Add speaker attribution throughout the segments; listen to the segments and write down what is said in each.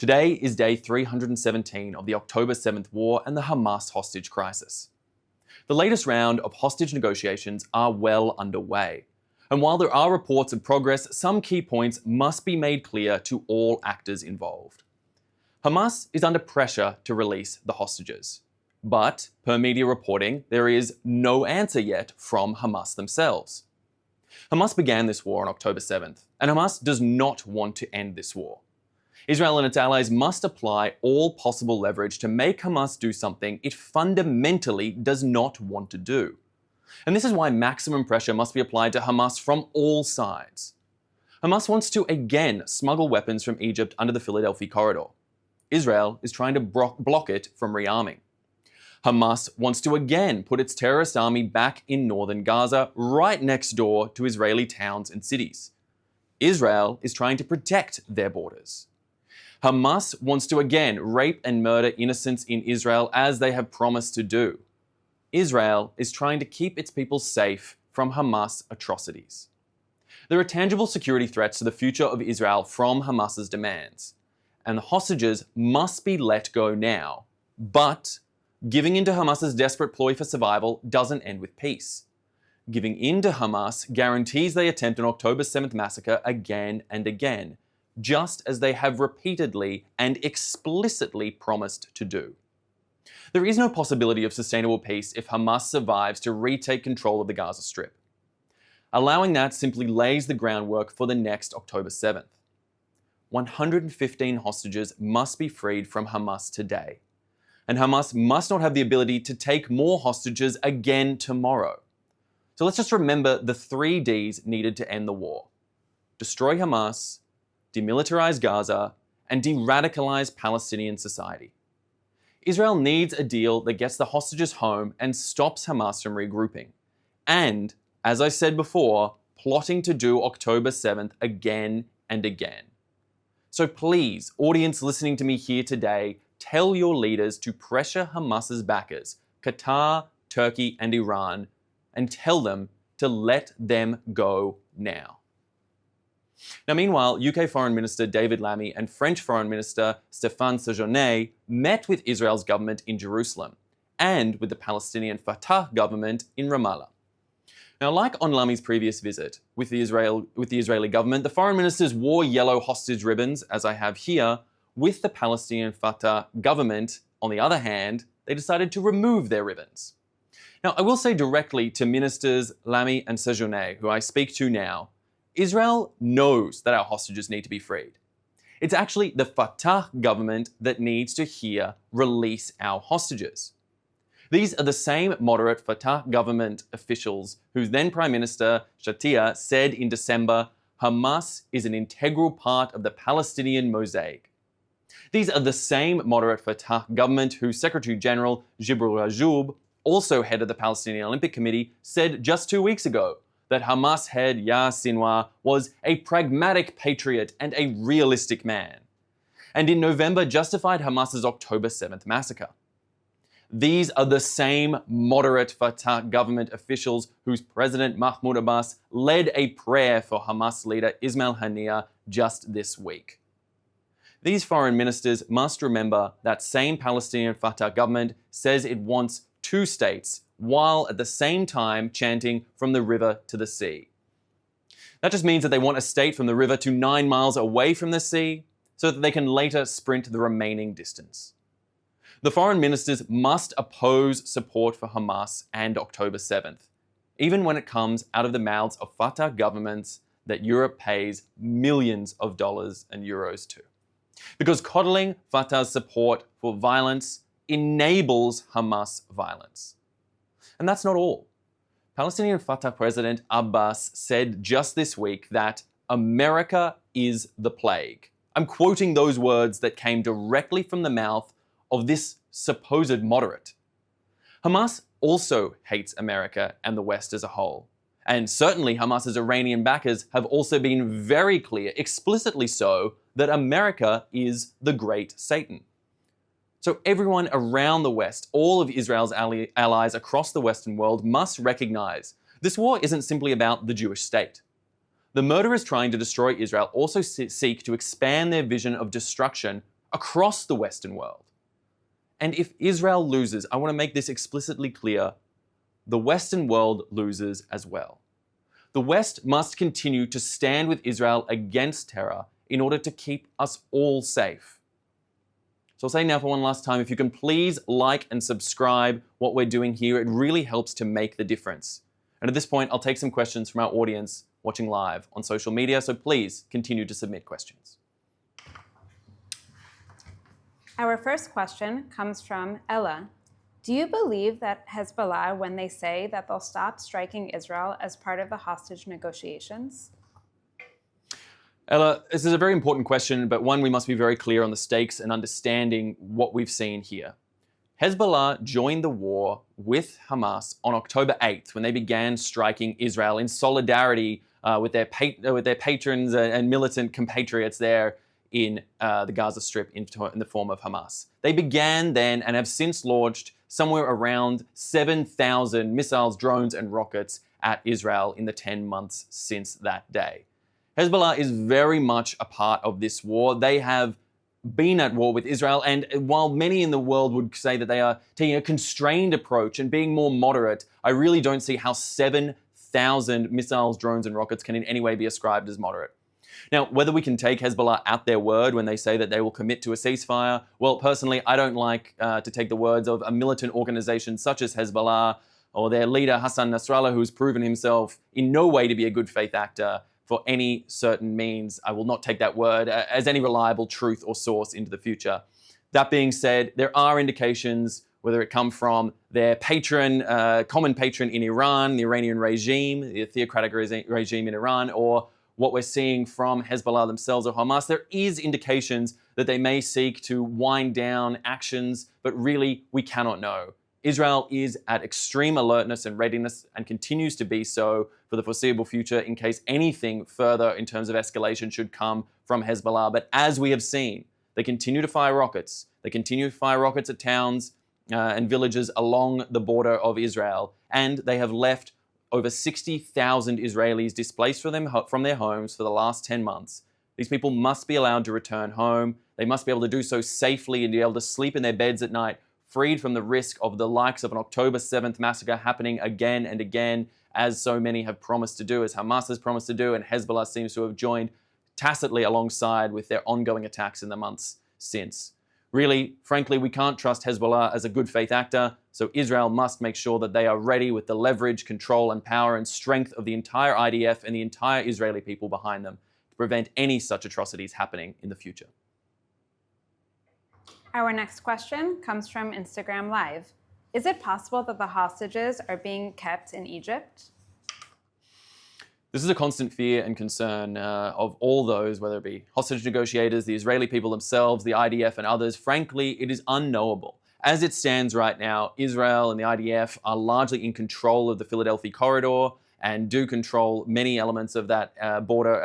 Speaker 1: Today is day 317 of the October 7th war and the Hamas hostage crisis. The latest round of hostage negotiations are well underway. And while there are reports of progress, some key points must be made clear to all actors involved. Hamas is under pressure to release the hostages. But, per media reporting, there is no answer yet from Hamas themselves. Hamas began this war on October 7th, and Hamas does not want to end this war. Israel and its allies must apply all possible leverage to make Hamas do something it fundamentally does not want to do. And this is why maximum pressure must be applied to Hamas from all sides. Hamas wants to again smuggle weapons from Egypt under the Philadelphia corridor. Israel is trying to block it from rearming. Hamas wants to again put its terrorist army back in northern Gaza, right next door to Israeli towns and cities. Israel is trying to protect their borders. Hamas wants to again rape and murder innocents in Israel as they have promised to do. Israel is trying to keep its people safe from Hamas atrocities. There are tangible security threats to the future of Israel from Hamas's demands, and the hostages must be let go now. But giving in to Hamas's desperate ploy for survival doesn't end with peace. Giving in to Hamas guarantees they attempt an October 7th massacre again and again, just as they have repeatedly and explicitly promised to do. There is no possibility of sustainable peace if Hamas survives to retake control of the Gaza Strip. Allowing that simply lays the groundwork for the next October 7th. 115 hostages must be freed from Hamas today, and Hamas must not have the ability to take more hostages again tomorrow. So let's just remember the 3 Ds needed to end the war: destroy Hamas, demilitarize Gaza, and de-radicalize Palestinian society. Israel needs a deal that gets the hostages home and stops Hamas from regrouping. And, as I said before, plotting to do October 7th again and again. So please, audience listening to me here today, tell your leaders to pressure Hamas's backers, Qatar, Turkey, and Iran, and tell them to let them go now. Now, meanwhile, UK Foreign Minister David Lammy and French Foreign Minister Stéphane Séjourné met with Israel's government in Jerusalem and with the Palestinian Fatah government in Ramallah. Now, like on Lammy's previous visit with the Israeli government, the foreign ministers wore yellow hostage ribbons, as I have here. With the Palestinian Fatah government, on the other hand, they decided to remove their ribbons. Now, I will say directly to Ministers Lammy and Séjourné, who I speak to now, Israel knows that our hostages need to be freed. It's actually the Fatah government that needs to hear release our hostages. These are the same moderate Fatah government officials whose then Prime Minister Shatia said in December, Hamas is an integral part of the Palestinian mosaic. These are the same moderate Fatah government whose Secretary General Jibril Rajoub, also head of the Palestinian Olympic Committee, said just 2 weeks ago that Hamas head Yahya Sinwar was a pragmatic patriot and a realistic man, and in November justified Hamas's October 7th massacre. These are the same moderate Fatah government officials whose President Mahmoud Abbas led a prayer for Hamas leader Ismail Haniyeh just this week. These foreign ministers must remember that same Palestinian Fatah government says it wants 2 states, while at the same time chanting from the river to the sea. That just means that they want a state from the river to 9 miles away from the sea, so that they can later sprint the remaining distance. The foreign ministers must oppose support for Hamas and October 7th, even when it comes out of the mouths of Fatah governments that Europe pays millions of dollars and euros to. Because coddling Fatah's support for violence enables Hamas violence. And that's not all. Palestinian Fatah President Abbas said just this week that America is the plague. I'm quoting those words that came directly from the mouth of this supposed moderate. Hamas also hates America and the West as a whole. And certainly Hamas's Iranian backers have also been very clear, explicitly so, that America is the great Satan. So everyone around the West, all of Israel's allies across the Western world, must recognize this war isn't simply about the Jewish state. The murderers trying to destroy Israel also seek to expand their vision of destruction across the Western world. And if Israel loses, I want to make this explicitly clear, the Western world loses as well. The West must continue to stand with Israel against terror in order to keep us all safe. So I'll say now for one last time, if you can please like and subscribe what we're doing here, it really helps to make the difference. And at this point, I'll take some questions from our audience watching live on social media, so please continue to submit questions.
Speaker 2: Our first question comes from Ella. Do you believe that Hezbollah when they say that they'll stop striking Israel as part of the hostage negotiations?
Speaker 1: Ella, this is a very important question, but one we must be very clear on the stakes and understanding what we've seen here. Hezbollah joined the war with Hamas on October 8th when they began striking Israel in solidarity with their patrons and militant compatriots there in the Gaza Strip in the form of Hamas. They began then and have since launched somewhere around 7,000 missiles, drones, and rockets at Israel in the 10 months since that day. Hezbollah is very much a part of this war. They have been at war with Israel, and while many in the world would say that they are taking a constrained approach and being more moderate, I really don't see how 7,000 missiles, drones, and rockets can in any way be ascribed as moderate. Now, whether we can take Hezbollah at their word when they say that they will commit to a ceasefire, well, personally, I don't like to take the words of a militant organization such as Hezbollah or their leader Hassan Nasrallah, who's proven himself in no way to be a good faith actor for any certain means. I will not take that word as any reliable truth or source into the future. That being said, there are indications, whether it come from their patron, common patron in Iran, the Iranian regime, the theocratic regime in Iran, or what we're seeing from Hezbollah themselves or Hamas, there is indications that they may seek to wind down actions, but really we cannot know. Israel is at extreme alertness and readiness and continues to be so for the foreseeable future in case anything further in terms of escalation should come from Hezbollah. But as we have seen, they continue to fire rockets. They continue to fire rockets at towns and villages along the border of Israel, and they have left over 60,000 Israelis displaced from their homes for the last 10 months. These people must be allowed to return home. They must be able to do so safely and be able to sleep in their beds at night, freed from the risk of the likes of an October 7th massacre happening again and again, as so many have promised to do, as Hamas has promised to do, and Hezbollah seems to have joined tacitly alongside with their ongoing attacks in the months since. Really, frankly, we can't trust Hezbollah as a good faith actor, so Israel must make sure that they are ready with the leverage, control, and power and strength of the entire IDF and the entire Israeli people behind them to prevent any such atrocities happening in the future.
Speaker 2: Our next question comes from Instagram Live. Is it possible that the hostages are being kept in Egypt?
Speaker 1: This is a constant fear and concern of all those, whether it be hostage negotiators, the Israeli people themselves, the IDF and others. Frankly, it is unknowable. As it stands right now, Israel and the IDF are largely in control of the Philadelphia corridor and do control many elements of that border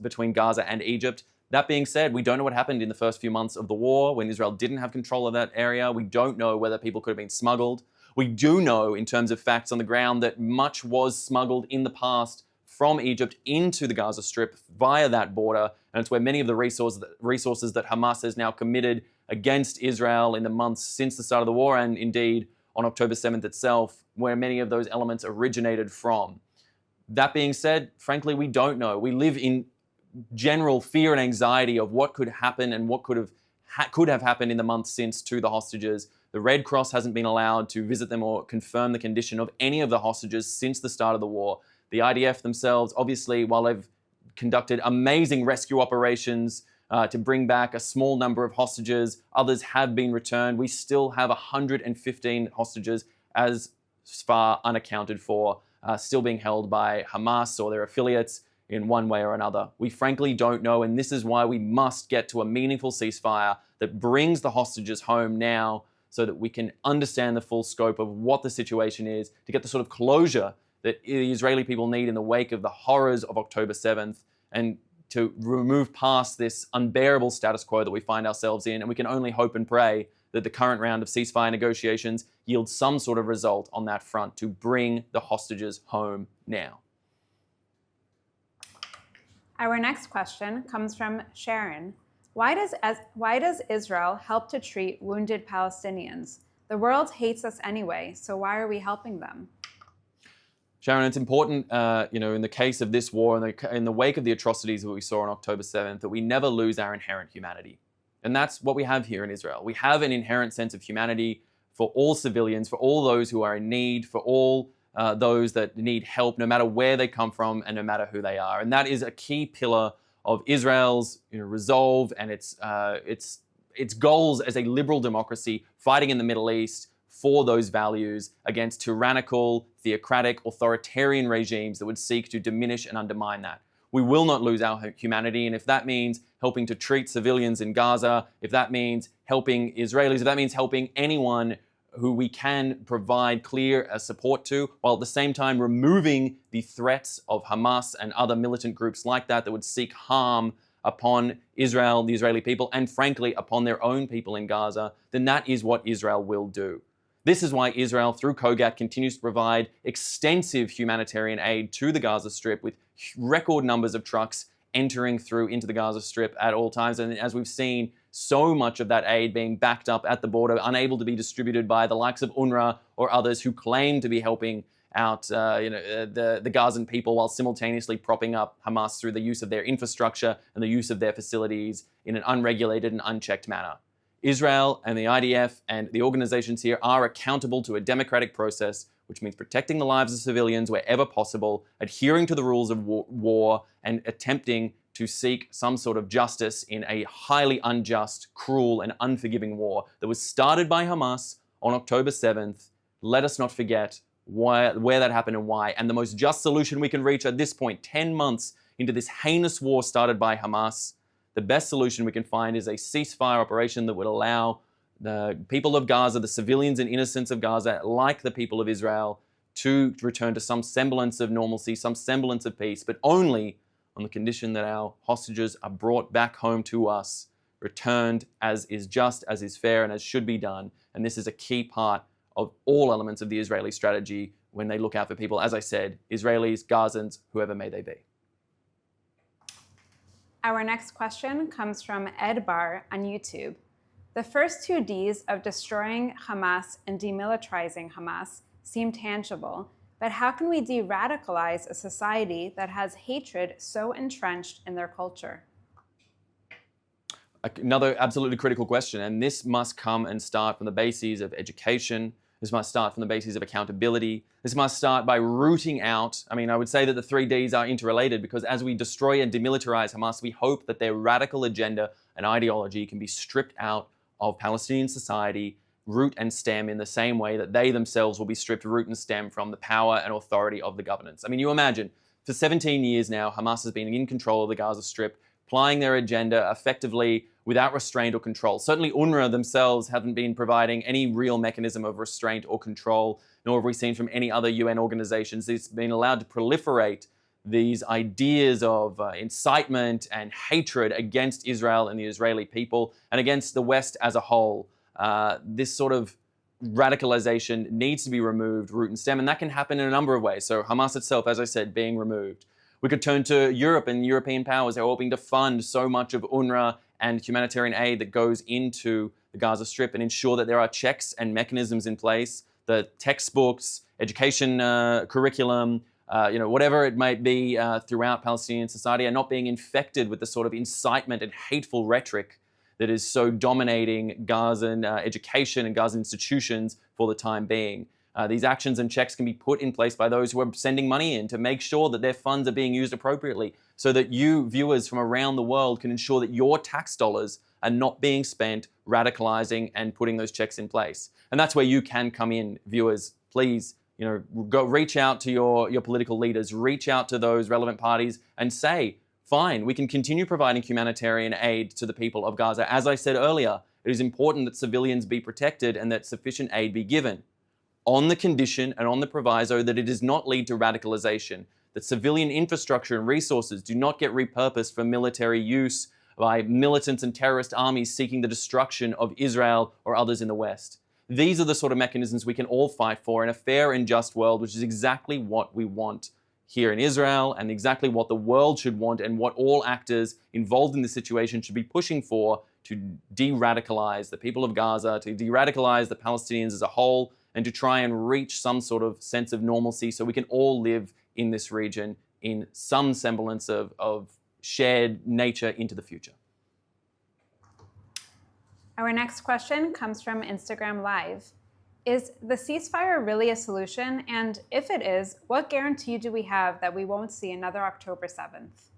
Speaker 1: between Gaza and Egypt. That being said, we don't know what happened in the first few months of the war when Israel didn't have control of that area. We don't know whether people could have been smuggled. We do know, in terms of facts on the ground, that much was smuggled in the past from Egypt into the Gaza Strip via that border, and it's where many of the resources that Hamas has now committed against Israel in the months since the start of the war, and indeed on October 7th itself, where many of those elements originated from. That being said, frankly, we don't know. We live in general fear and anxiety of what could happen and what could have happened in the months since to the hostages. The Red Cross hasn't been allowed to visit them or confirm the condition of any of the hostages since the start of the war. The IDF themselves, obviously, while they've conducted amazing rescue operations to bring back a small number of hostages, others have been returned. We still have 115 hostages as far unaccounted for, still being held by Hamas or their affiliates in one way or another. We frankly don't know, and this is why we must get to a meaningful ceasefire that brings the hostages home now so that we can understand the full scope of what the situation is, to get the sort of closure that the Israeli people need in the wake of the horrors of October 7th, and to remove past this unbearable status quo that we find ourselves in. And we can only hope and pray that the current round of ceasefire negotiations yields some sort of result on that front to bring the hostages home now.
Speaker 2: Our next question comes from Sharon. Why does Israel help to treat wounded Palestinians? The world hates us anyway, so why are we helping them?
Speaker 1: Sharon, it's important, in the case of this war, in the wake of the atrocities that we saw on October 7th, that we never lose our inherent humanity. And that's what we have here in Israel. We have an inherent sense of humanity for all civilians, for all those who are in need, for all those that need help, no matter where they come from and no matter who they are. And that is a key pillar of Israel's resolve and its goals as a liberal democracy fighting in the Middle East for those values against tyrannical, theocratic, authoritarian regimes that would seek to diminish and undermine that. We will not lose our humanity, and if that means helping to treat civilians in Gaza, if that means helping Israelis, if that means helping anyone who we can provide clear support to, while at the same time removing the threats of Hamas and other militant groups like that would seek harm upon Israel, the Israeli people, and frankly, upon their own people in Gaza, then that is what Israel will do. This is why Israel, through COGAT, continues to provide extensive humanitarian aid to the Gaza Strip with record numbers of trucks entering through into the Gaza Strip at all times. And as we've seen, so much of that aid being backed up at the border, unable to be distributed by the likes of UNRWA or others who claim to be helping out the Gazan people while simultaneously propping up Hamas through the use of their infrastructure and the use of their facilities in an unregulated and unchecked manner. Israel and the IDF and the organizations here are accountable to a democratic process, which means protecting the lives of civilians wherever possible, adhering to the rules of war, and attempting to seek some sort of justice in a highly unjust, cruel, and unforgiving war that was started by Hamas on October 7th. Let us not forget where that happened and why. And the most just solution we can reach at this point, 10 months into this heinous war started by Hamas, the best solution we can find is a ceasefire operation that would allow the people of Gaza, the civilians and innocents of Gaza, like the people of Israel, to return to some semblance of normalcy, some semblance of peace, but only on the condition that our hostages are brought back home to us, returned as is just, as is fair, and as should be done. And this is a key part of all elements of the Israeli strategy when they look out for people, as I said, Israelis, Gazans, whoever may they be.
Speaker 2: Our next question comes from Ed Bar on YouTube. The first two Ds of destroying Hamas and demilitarizing Hamas seem tangible, but how can we de-radicalize a society that has hatred so entrenched in their culture?
Speaker 1: Another absolutely critical question, and this must come and start from the bases of education. This must start from the basis of accountability. This must start by rooting out. I would say that the three Ds are interrelated because as we destroy and demilitarize Hamas, we hope that their radical agenda and ideology can be stripped out of Palestinian society, root and stem, in the same way that they themselves will be stripped root and stem from the power and authority of the governance. You imagine, for 17 years now, Hamas has been in control of the Gaza Strip, applying their agenda effectively without restraint or control. Certainly UNRWA themselves haven't been providing any real mechanism of restraint or control, nor have we seen from any other UN organizations. It's been allowed to proliferate these ideas of incitement and hatred against Israel and the Israeli people and against the West as a whole. This sort of radicalization needs to be removed root and stem, and that can happen in a number of ways. So Hamas itself, as I said, being removed. We could turn to Europe and European powers who are hoping to fund so much of UNRWA and humanitarian aid that goes into the Gaza Strip and ensure that there are checks and mechanisms in place, the textbooks, education curriculum, whatever it might be throughout Palestinian society are not being infected with the sort of incitement and hateful rhetoric that is so dominating Gazan education and Gazan institutions for the time being. These actions and checks can be put in place by those who are sending money in to make sure that their funds are being used appropriately so that you, viewers from around the world, can ensure that your tax dollars are not being spent radicalizing and putting those checks in place. And that's where you can come in, viewers. Please, go reach out to your political leaders, reach out to those relevant parties and say, fine, we can continue providing humanitarian aid to the people of Gaza. As I said earlier, it is important that civilians be protected and that sufficient aid be given, on the condition and on the proviso that it does not lead to radicalization, that civilian infrastructure and resources do not get repurposed for military use by militants and terrorist armies seeking the destruction of Israel or others in the West. These are the sort of mechanisms we can all fight for in a fair and just world, which is exactly what we want here in Israel and exactly what the world should want and what all actors involved in this situation should be pushing for to de-radicalize the people of Gaza, to de-radicalize the Palestinians as a whole, and to try and reach some sort of sense of normalcy so we can all live in this region in some semblance of shared nature into the future.
Speaker 2: Our next question comes from Instagram Live. Is the ceasefire really a solution? And if it is, what guarantee do we have that we won't see another October 7th?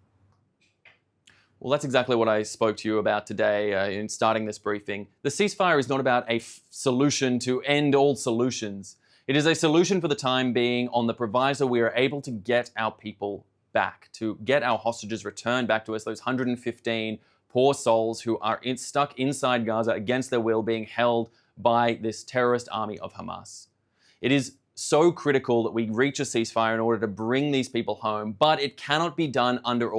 Speaker 1: Well, that's exactly what I spoke to you about today in starting this briefing. The ceasefire is not about a solution to end all solutions. It is a solution for the time being on the proviso we are able to get our people back, to get our hostages returned back to us, those 115 poor souls who are stuck inside Gaza against their will, being held by this terrorist army of Hamas. It is so critical that we reach a ceasefire in order to bring these people home, but it cannot be done under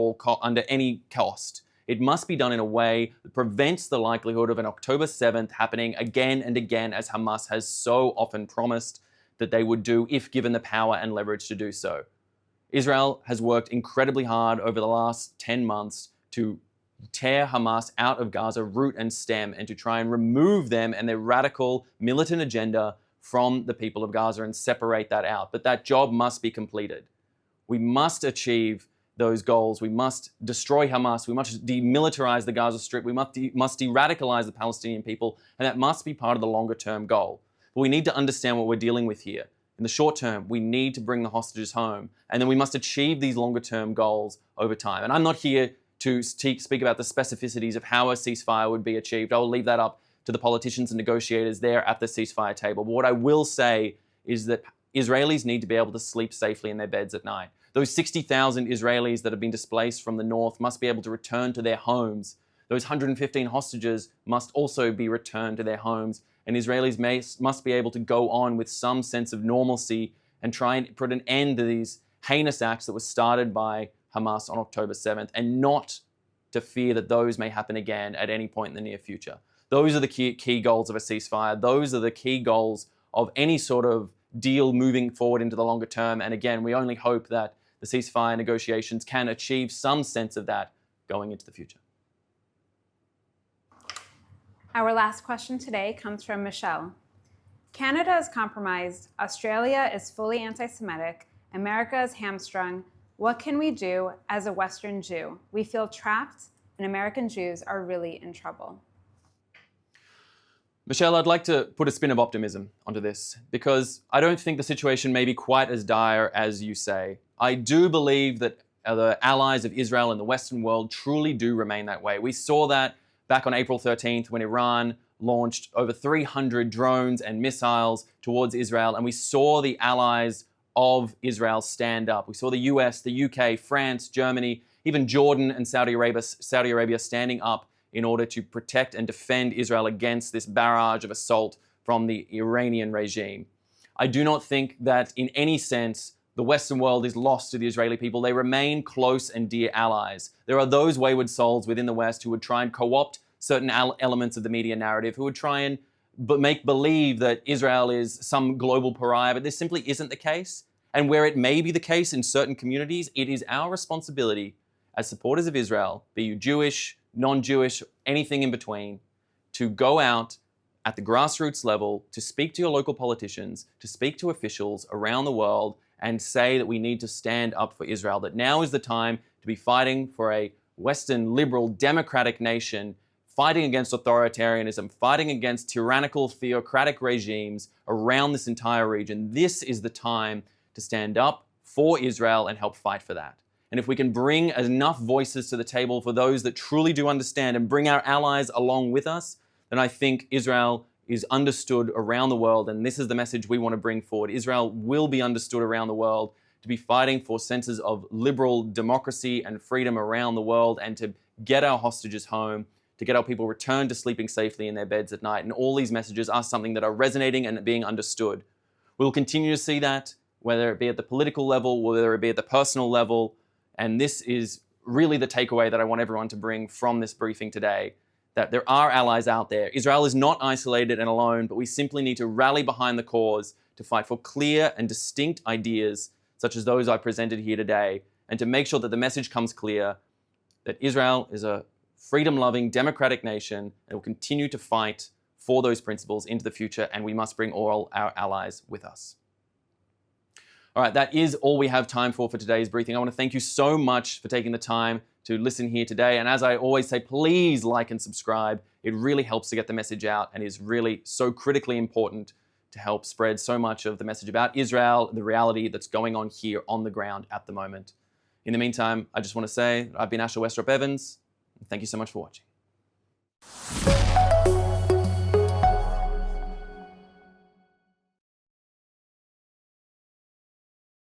Speaker 1: any cost. It must be done in a way that prevents the likelihood of an October 7th happening again and again, as Hamas has so often promised that they would do if given the power and leverage to do so. Israel has worked incredibly hard over the last 10 months to tear Hamas out of Gaza root and stem and to try and remove them and their radical militant agenda from the people of Gaza and separate that out. But that job must be completed. We must achieve those goals. We must destroy Hamas. We must demilitarize the Gaza Strip. We must de-radicalize the Palestinian people, and that must be part of the longer-term goal. But we need to understand what we're dealing with here. In the short term, we need to bring the hostages home, and then we must achieve these longer-term goals over time. And I'm not here to speak about the specificities of how a ceasefire would be achieved. I will leave that up to the politicians and negotiators there at the ceasefire table. But what I will say is that Israelis need to be able to sleep safely in their beds at night. Those 60,000 Israelis that have been displaced from the north must be able to return to their homes. Those 115 hostages must also be returned to their homes. And Israelis must be able to go on with some sense of normalcy and try and put an end to these heinous acts that were started by Hamas on October 7th, and not to fear that those may happen again at any point in the near future. Those are the key goals of a ceasefire. Those are the key goals of any sort of deal moving forward into the longer term. And again, we only hope that the ceasefire negotiations can achieve some sense of that going into the future.
Speaker 2: Our last question today comes from Michelle. Canada is compromised, Australia is fully anti-Semitic, America is hamstrung. What can we do as a Western Jew? We feel trapped, and American Jews are really in trouble.
Speaker 1: Michelle, I'd like to put a spin of optimism onto this, because I don't think the situation may be quite as dire as you say. I do believe that the allies of Israel in the Western world truly do remain that way. We saw that back on April 13th when Iran launched over 300 drones and missiles towards Israel, and we saw the allies of Israel stand up. We saw the US, the UK, France, Germany, even Jordan and Saudi Arabia standing up in order to protect and defend Israel against this barrage of assault from the Iranian regime. I do not think that in any sense the Western world is lost to the Israeli people. They remain close and dear allies. There are those wayward souls within the West who would try and co-opt certain elements of the media narrative, who would try and make believe that Israel is some global pariah, but this simply isn't the case. And where it may be the case in certain communities, it is our responsibility as supporters of Israel, be you Jewish, non-Jewish, anything in between, to go out at the grassroots level, to speak to your local politicians, to speak to officials around the world, and say that we need to stand up for Israel, that now is the time to be fighting for a Western, liberal, democratic nation, fighting against authoritarianism, fighting against tyrannical, theocratic regimes around this entire region. This is the time to stand up for Israel and help fight for that. And if we can bring enough voices to the table for those that truly do understand and bring our allies along with us, then I think Israel is understood around the world, and this is the message we want to bring forward. Israel will be understood around the world to be fighting for senses of liberal democracy and freedom around the world, and to get our hostages home, to get our people returned to sleeping safely in their beds at night. And all these messages are something that are resonating and being understood. We'll continue to see that, whether it be at the political level, whether it be at the personal level. And this is really the takeaway that I want everyone to bring from this briefing today, that there are allies out there. Israel is not isolated and alone, but we simply need to rally behind the cause to fight for clear and distinct ideas such as those I presented here today, and to make sure that the message comes clear that Israel is a freedom-loving, democratic nation and will continue to fight for those principles into the future, and we must bring all our allies with us. All right, that is all we have time for today's briefing. I want to thank you so much for taking the time to listen here today. And as I always say, please like and subscribe. It really helps to get the message out and is really so critically important to help spread so much of the message about Israel, the reality that's going on here on the ground at the moment. In the meantime, I just want to say I've been Asher Westropp-Evans. Thank you so much for watching.